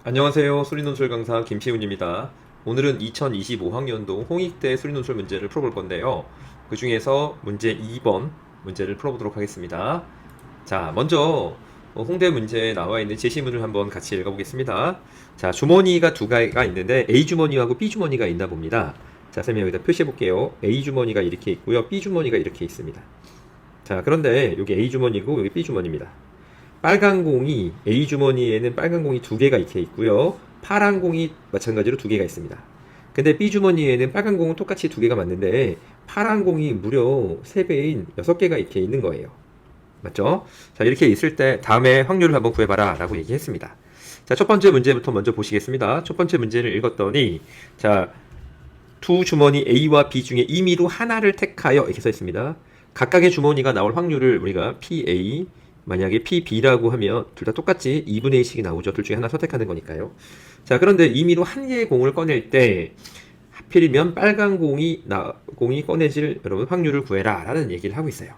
안녕하세요. 수리논술 강사 김시훈입니다. 오늘은 2025학년도 홍익대 수리논술 문제를 풀어볼 건데요. 그 중에서 문제 2번 문제를 풀어보도록 하겠습니다. 자, 먼저 홍대 문제에 나와 있는 제시문을 한번 같이 읽어보겠습니다. 자, 주머니가 두 개가 있는데 A 주머니하고 B 주머니가 있나 봅니다. 자, 선생님 여기다 표시해 볼게요. A 주머니가 이렇게 있고요. B 주머니가 이렇게 있습니다. 자, 그런데 여기 A 주머니고 여기 B 주머니입니다. 빨간 공이 A 주머니에는 빨간 공이 두 개가 이렇게 있고요. 파란 공이 마찬가지로 두 개가 있습니다. 근데 B 주머니에는 빨간 공은 똑같이 두 개가 맞는데 파란 공이 무려 3배인 6개가 이렇게 있는 거예요. 맞죠? 자, 이렇게 있을 때 다음에 확률을 한번 구해봐라 라고 얘기했습니다. 자, 첫 번째 문제부터 먼저 보시겠습니다. 첫 번째 문제를 읽었더니 자, 두 주머니 A와 B 중에 임의로 하나를 택하여 이렇게 써 있습니다. 각각의 주머니가 나올 확률을 우리가 PA 만약에 PB라고 하면 둘 다 똑같이 2분의 1씩이 나오죠. 둘 중에 하나 선택하는 거니까요. 자, 그런데 임의로 한 개의 공을 꺼낼 때 하필이면 빨간 공이 꺼내질 여러분 확률을 구해라 라는 얘기를 하고 있어요.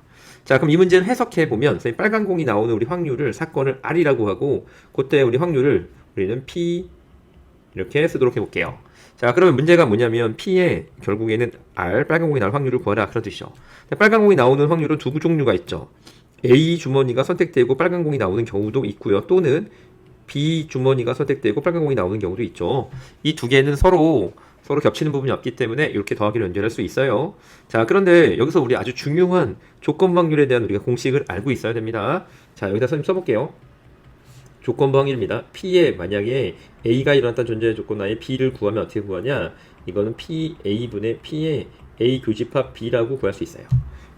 자, 그럼 이 문제는 해석해 보면 빨간 공이 나오는 우리 확률을 사건을 R이라고 하고 그때 우리 확률을 우리는 P 이렇게 쓰도록 해볼게요. 자, 그러면 문제가 뭐냐면 P에 결국에는 R 빨간 공이 나올 확률을 구하라 그런 뜻이죠. 빨간 공이 나오는 확률은 두 종류가 있죠. A 주머니가 선택되고 빨간 공이 나오는 경우도 있고요. 또는 B 주머니가 선택되고 빨간 공이 나오는 경우도 있죠. 이 두 개는 서로 겹치는 부분이 없기 때문에 이렇게 더하기로 연결할 수 있어요. 자, 그런데 여기서 우리 아주 중요한 조건부 확률에 대한 우리가 공식을 알고 있어야 됩니다. 자, 여기다 선생님 써볼게요. 조건부 확률입니다. P에 만약에 A가 일어났다는 존재의 조건 하에 B를 구하면 어떻게 구하냐? 이거는 PA분의 P에 A 교집합 B라고 구할 수 있어요.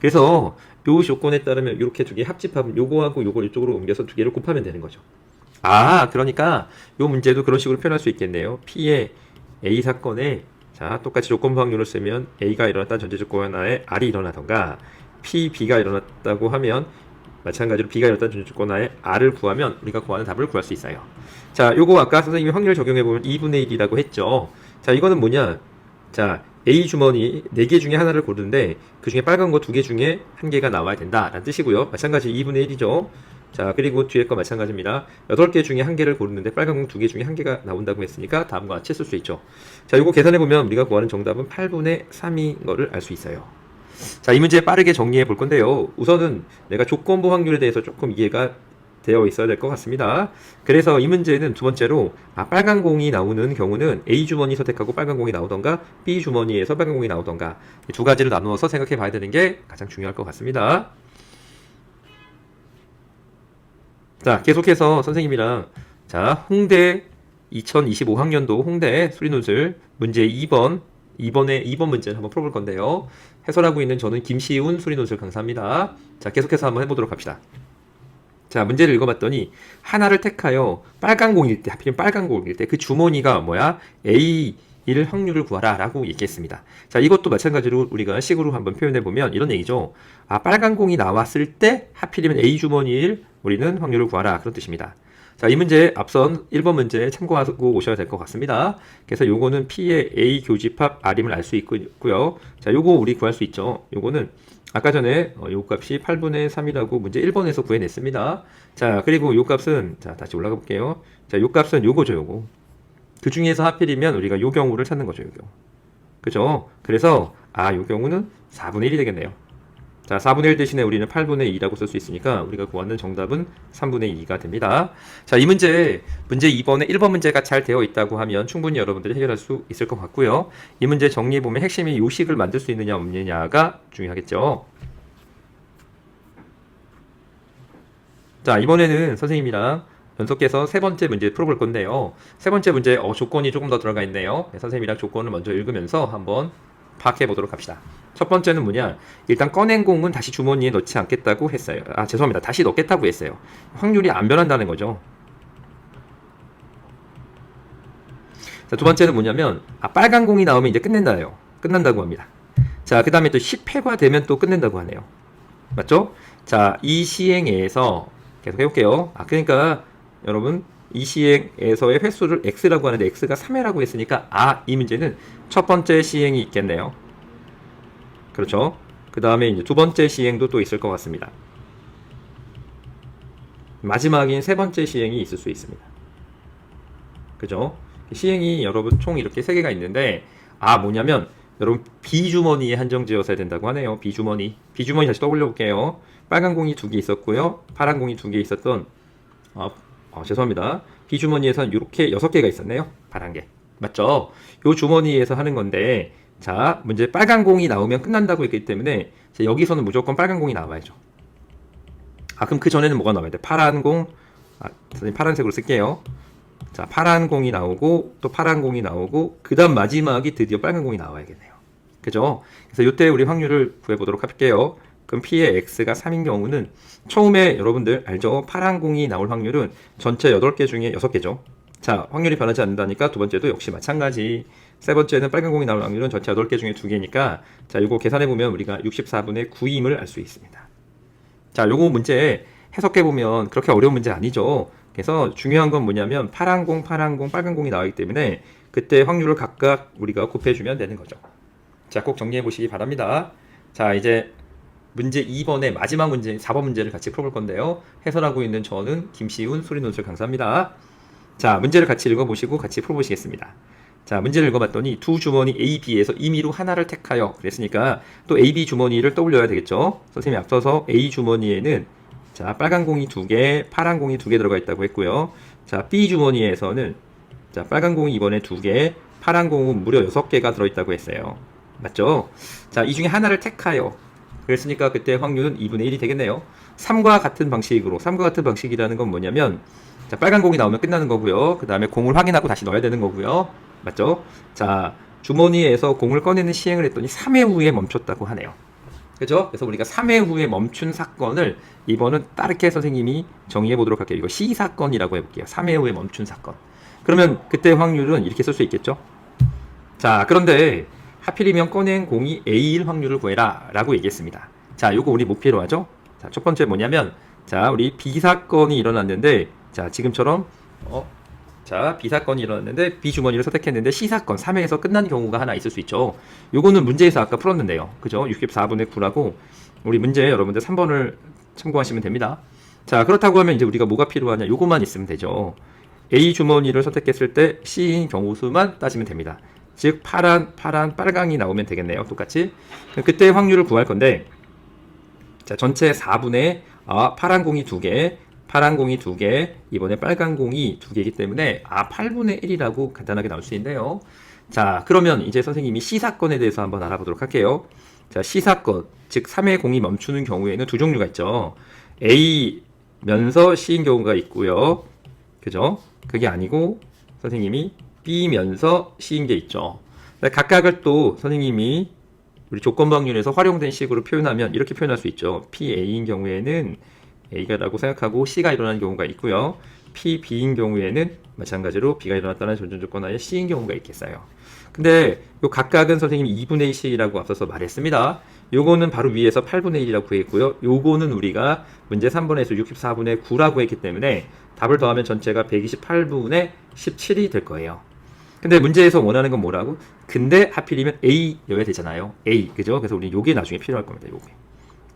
그래서 요 조건에 따르면 이렇게 두 개 합집합은 요거하고 요걸 이쪽으로 옮겨서 두 개를 곱하면 되는 거죠. 아, 그러니까 요 문제도 그런 식으로 표현할 수 있겠네요. P의 A 사건에 자, 똑같이 조건부 확률을 쓰면 A가 일어났다는 전제 조건 하에 R이 일어나던가 PB가 일어났다고 하면 마찬가지로 B가 일어났다는 전제 조건 하에 R을 구하면 우리가 구하는 답을 구할 수 있어요. 자, 요거 아까 선생님이 확률 적용해보면 2분의 1이라고 했죠. 자, 이거는 뭐냐? 자, A 주머니 4개 중에 하나를 고르는데 그 중에 빨간 거 2개 중에 1개가 나와야 된다 라는 뜻이고요. 마찬가지 2분의 1이죠. 자, 그리고 뒤에 거 마찬가지입니다. 8개 중에 1개를 고르는데 빨간 공 2개 중에 1개가 나온다고 했으니까 다음과 같이 쓸 수 있죠. 자, 이거 계산해보면 우리가 구하는 정답은 8분의 3인 거를 알 수 있어요. 자, 이 문제 빠르게 정리해 볼 건데요. 우선은 내가 조건부 확률에 대해서 조금 이해가 되어 있어야 될 것 같습니다. 그래서 이 문제는 두 번째로 빨간 공이 나오는 경우는 A 주머니 선택하고 빨간 공이 나오던가 B 주머니에서 빨간 공이 나오던가 두 가지로 나누어서 생각해 봐야 되는 게 가장 중요할 것 같습니다. 자, 계속해서 선생님이랑 자, 홍대 2025학년도 홍대 수리논술 문제 2번 2번 문제를 한번 풀어볼 건데요. 해설하고 있는 저는 김시훈 수리논술 강사입니다. 자, 계속해서 한번 해보도록 합시다. 자, 문제를 읽어봤더니 하나를 택하여 빨간 공일 때, 하필이면 빨간 공일 때 그 주머니가 뭐야? A일 확률을 구하라 라고 얘기했습니다. 자, 이것도 마찬가지로 우리가 식으로 한번 표현해보면 이런 얘기죠. 빨간 공이 나왔을 때 하필이면 A 주머니일 우리는 확률을 구하라 그런 뜻입니다. 자, 이 문제 앞선 1번 문제 참고하고 오셔야 될 것 같습니다. 그래서 요거는 P의 A 교집합 R임을 알 수 있고요. 자, 요거 우리 구할 수 있죠. 요거는 아까 전에 요 값이 8분의 3이라고 문제 1번에서 구해냈습니다. 자, 그리고 요 값은 자, 다시 올라가 볼게요. 자, 요 값은 요거죠, 요거. 그 중에서 하필이면 우리가 요 경우를 찾는 거죠, 요 경우. 그죠? 그래서 요 경우는 4분의 1이 되겠네요. 자, 4분의 1 대신에 우리는 8분의 2라고 쓸 수 있으니까 우리가 구하는 정답은 3분의 2가 됩니다. 자, 이 문제 2번에 1번 문제가 잘 되어 있다고 하면 충분히 여러분들이 해결할 수 있을 것 같고요. 이 문제 정리해보면 핵심이 요식을 만들 수 있느냐 없느냐가 중요하겠죠. 자, 이번에는 선생님이랑 연속해서 세 번째 문제 풀어볼 건데요. 세 번째 문제 조건이 조금 더 들어가 있네요. 네, 선생님이랑 조건을 먼저 읽으면서 한번 파악해 보도록 합시다. 첫 번째는 뭐냐? 일단 꺼낸 공은 다시 주머니에 넣지 않겠다고 했어요. 죄송합니다. 다시 넣겠다고 했어요. 확률이 안 변한다는 거죠. 자, 두 번째는 뭐냐면 빨간 공이 나오면 이제 끝난다고 합니다. 자, 그 다음에 또 10회가 되면 또 끝낸다고 하네요. 맞죠? 자, 이 시행에서 계속 해볼게요. 그러니까 여러분 이 시행에서의 횟수를 x라고 하는데 x가 3회라고 했으니까 이 문제는 첫 번째 시행이 있겠네요. 그렇죠? 그 다음에 이제 두 번째 시행도 또 있을 것 같습니다. 마지막인 세 번째 시행이 있을 수 있습니다. 그죠? 시행이 여러분 총 이렇게 3개가 있는데, 뭐냐면, 여러분, 비주머니에 한정지어서야 된다고 하네요. 비주머니. 비주머니 다시 떠올려 볼게요. 빨간 공이 2개 있었고요. 파란 공이 2개 있었던, 죄송합니다. 비주머니에선 이렇게 6개가 있었네요. 파란 게. 맞죠? 요 주머니에서 하는 건데, 자, 문제 빨간 공이 나오면 끝난다고 했기 때문에, 여기서는 무조건 빨간 공이 나와야죠. 그럼 그 전에는 뭐가 나와야 돼? 파란 공, 선생님 파란색으로 쓸게요. 자, 파란 공이 나오고, 또 파란 공이 나오고, 그 다음 마지막이 드디어 빨간 공이 나와야겠네요. 그죠? 그래서 이때 우리 확률을 구해보도록 할게요. 그럼 P의 X가 3인 경우는, 처음에 여러분들 알죠? 파란 공이 나올 확률은 전체 8개 중에 6개죠. 자, 확률이 변하지 않는다니까 두 번째도 역시 마찬가지. 세 번째는 빨간 공이 나올 확률은 전체 8개 중에 2개니까, 자, 이거 계산해보면 우리가 64분의 9임을 알 수 있습니다. 자, 요거 문제 해석해보면 그렇게 어려운 문제 아니죠. 그래서 중요한 건 뭐냐면 파란 공, 파란 공, 빨간 공이 나오기 때문에 그때 확률을 각각 우리가 곱해주면 되는 거죠. 자, 꼭 정리해 보시기 바랍니다. 자, 이제 문제 2번의 마지막 문제, 4번 문제를 같이 풀어볼 건데요. 해설하고 있는 저는 김시훈 소리논술 강사입니다. 자, 문제를 같이 읽어보시고 같이 풀어보시겠습니다. 자, 문제를 읽어봤더니 두 주머니 A, B에서 임의로 하나를 택하여 그랬으니까 또 A, B 주머니를 떠올려야 되겠죠. 선생님이 앞서서 A 주머니에는 자, 빨간 공이 2개, 파란 공이 2개 들어가 있다고 했고요. 자, B 주머니에서는 자, 빨간 공이 이번에 2개, 파란 공은 무려 6개가 들어있다고 했어요. 맞죠? 자, 이 중에 하나를 택하여 그랬으니까 그때 확률은 2분의 1이 되겠네요. 3과 같은 방식으로, 3과 같은 방식이라는 건 뭐냐면 자, 빨간 공이 나오면 끝나는 거고요. 그 다음에 공을 확인하고 다시 넣어야 되는 거고요. 맞죠? 자, 주머니에서 공을 꺼내는 시행을 했더니 3회 후에 멈췄다고 하네요. 그죠? 그래서 우리가 3회 후에 멈춘 사건을 이번은 따르게 선생님이 정의해 보도록 할게요. 이거 C사건이라고 해볼게요. 3회 후에 멈춘 사건. 그러면 그때 확률은 이렇게 쓸 수 있겠죠? 자, 그런데 하필이면 꺼낸 공이 A일 확률을 구해라 라고 얘기했습니다. 자, 요거 우리 뭐 필요하죠? 자, 첫 번째 뭐냐면 자, 우리 B사건이 일어났는데 자, 지금처럼 자, B사건이 일어났는데 B주머니를 선택했는데 C사건 3회에서 끝난 경우가 하나 있을 수 있죠. 요거는 문제에서 아까 풀었는데요. 그죠? 64분의 9라고 우리 문제 여러분들 3번을 참고하시면 됩니다. 자, 그렇다고 하면 이제 우리가 뭐가 필요하냐? 요것만 있으면 되죠. A 주머니를 선택했을 때 C인 경우 수만 따지면 됩니다. 즉 파란, 빨강이 나오면 되겠네요. 똑같이. 그때 확률을 구할 건데 자, 전체 4분의 파란 공이 2개, 파란 공이 2개, 이번에 빨간 공이 2개이기 때문에 8분의 1이라고 간단하게 나올 수 있는데요. 자, 그러면 이제 선생님이 C사건에 대해서 한번 알아보도록 할게요. 자, C사건, 즉 3회 공이 멈추는 경우에는 두 종류가 있죠. A면서 C인 경우가 있고요. 그죠? 그게 아니고 선생님이 B면서 C인 게 있죠. 각각을 또 선생님이 우리 조건방률에서 활용된 식으로 표현하면 이렇게 표현할 수 있죠. PA인 경우에는 A가라고 생각하고 C가 일어나는 경우가 있고요. PB인 경우에는 마찬가지로 B가 일어났다는 전제조건하에 C인 경우가 있겠어요. 근데 요 각각은 선생님이 2분의 1씩이라고 앞서서 말했습니다. 요거는 바로 위에서 8분의 1이라고 구했고요. 요거는 우리가 문제 3번에서 64분의 9라고 했기 때문에 답을 더하면 전체가 128분의 17이 될 거예요. 근데 문제에서 원하는 건 뭐라고? 근데 하필이면 A여야 되잖아요. A, 그죠? 그래서 우리 요게 나중에 필요할 겁니다. 요게.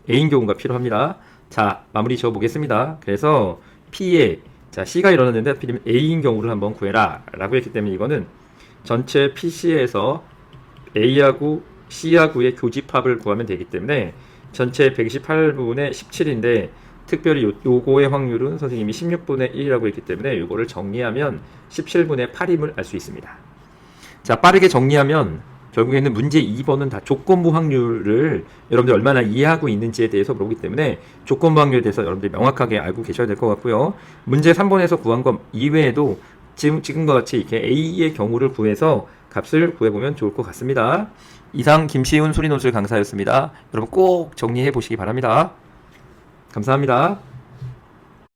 A인 경우가 필요합니다. 자, 마무리 지어 보겠습니다. 그래서 P에 자, C가 일어났는데 하필이면 A인 경우를 한번 구해라 라고 했기 때문에 이거는 전체 PC에서 A하고 C하고의 교집합을 구하면 되기 때문에 전체 128분의 17인데 특별히 요거의 확률은 선생님이 16분의 1이라고 했기 때문에 요거를 정리하면 17분의 8임을 알 수 있습니다. 자, 빠르게 정리하면 결국에는 문제 2번은 다 조건부 확률을 여러분들 얼마나 이해하고 있는지에 대해서 물어보기 때문에 조건부 확률에 대해서 여러분들이 명확하게 알고 계셔야 될 것 같고요. 문제 3번에서 구한 것 이외에도 지금과 같이 이렇게 A의 경우를 구해서 값을 구해보면 좋을 것 같습니다. 이상 김시훈 소리논술 강사였습니다. 여러분 꼭 정리해 보시기 바랍니다. 감사합니다.